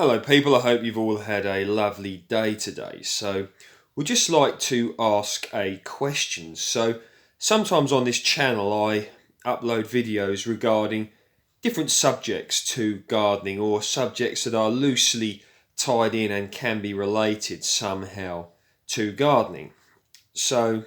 Hello people, I hope you've all had a lovely day today. So we'd just like to ask a question. So sometimes on this channel I upload videos regarding different subjects to gardening or subjects that are loosely tied in and can be related somehow to gardening. So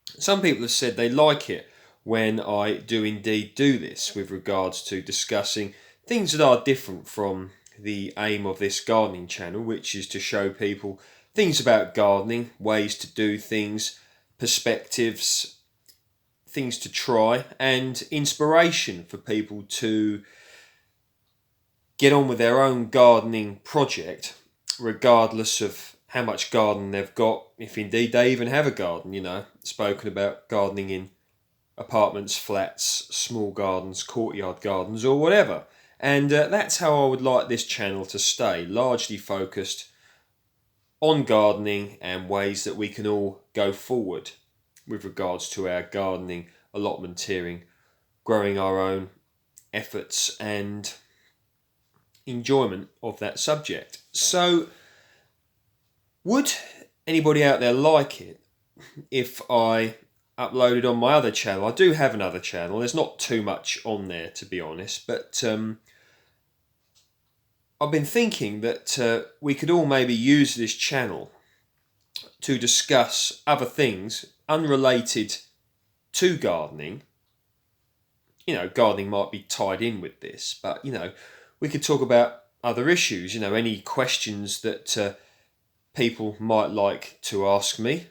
some people have said they like it when I do indeed do this with regards to discussing things that are different from the aim of this gardening channel, which is to show people things about gardening, ways to do things, perspectives, things to try, and inspiration for people to get on with their own gardening project, regardless of how much garden they've got, if indeed they even have a garden. Spoken about gardening in apartments, flats, small gardens, courtyard gardens, or whatever. And that's how I would like this channel to stay, largely focused on gardening and ways that we can all go forward with regards to our gardening, allotmenteering, growing our own efforts and enjoyment of that subject. So, would anybody out there like it if I uploaded on my other channel? I do have another channel. There's not too much on there, to be honest, but I've been thinking that we could all maybe use this channel to discuss other things unrelated to gardening. Gardening might be tied in with this, but we could talk about other issues. Any questions that people might like to ask me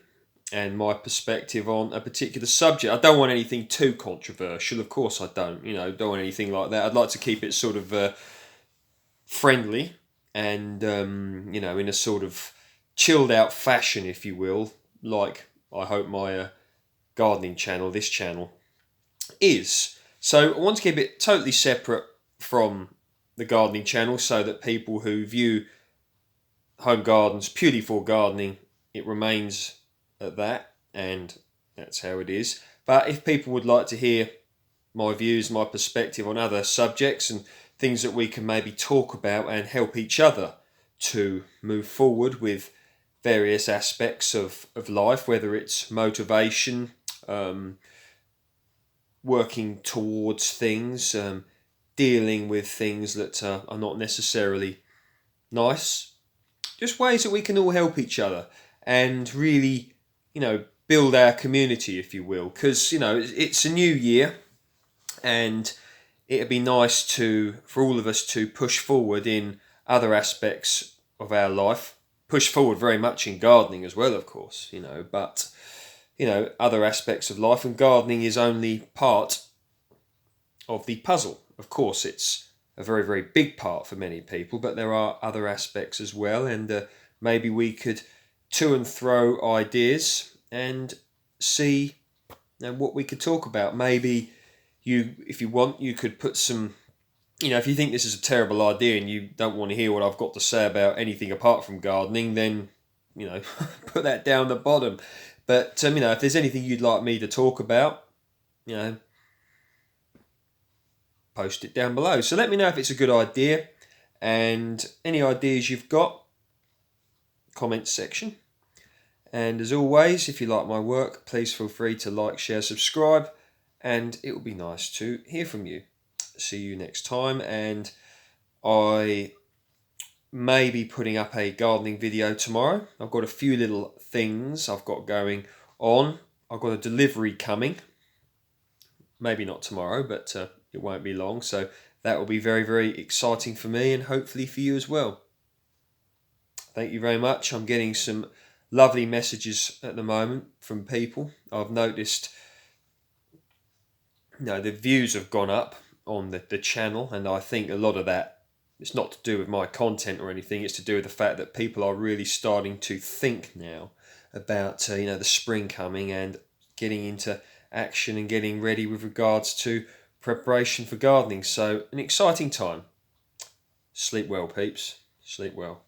and my perspective on a particular subject. I don't want anything too controversial, of course I don't. Don't want anything like that. I'd like to keep it sort of friendly and in a sort of chilled out fashion, if you will, like I hope my gardening channel, this channel, is. So I want to keep it totally separate from the gardening channel so that people who view home gardens purely for gardening, it remains at that, and that's how it is. But if people would like to hear my views, my perspective on other subjects and things that we can maybe talk about and help each other to move forward with various aspects of life, whether it's motivation, working towards things, dealing with things that are not necessarily nice, just ways that we can all help each other and really, build our community, if you will, because, it's a new year and it'd be nice for all of us to push forward in other aspects of our life, push forward very much in gardening as well, of course, but, other aspects of life, and gardening is only part of the puzzle. Of course, it's a very, very big part for many people, but there are other aspects as well, and maybe we could to and throw ideas and see what we could talk about. Maybe if you want, you could put some, if you think this is a terrible idea and you don't want to hear what I've got to say about anything apart from gardening, then, put that down the bottom. But, if there's anything you'd like me to talk about, post it down below. So let me know if it's a good idea, and any ideas you've got, comments section. And as always, if you like my work, please feel free to like, share, subscribe, and it would be nice to hear from you. See you next time, and I may be putting up a gardening video tomorrow. I've got a few little things I've got going on. I've got a delivery coming. Maybe not tomorrow, but it won't be long, so that will be very, very exciting for me and hopefully for you as well. Thank you very much. I'm getting some lovely messages at the moment from people. I've noticed the views have gone up on the channel, and I think a lot of that, it's not to do with my content or anything, it's to do with the fact that people are really starting to think now about the spring coming and getting into action and getting ready with regards to preparation for gardening. So an exciting time. Sleep well, peeps. Sleep well.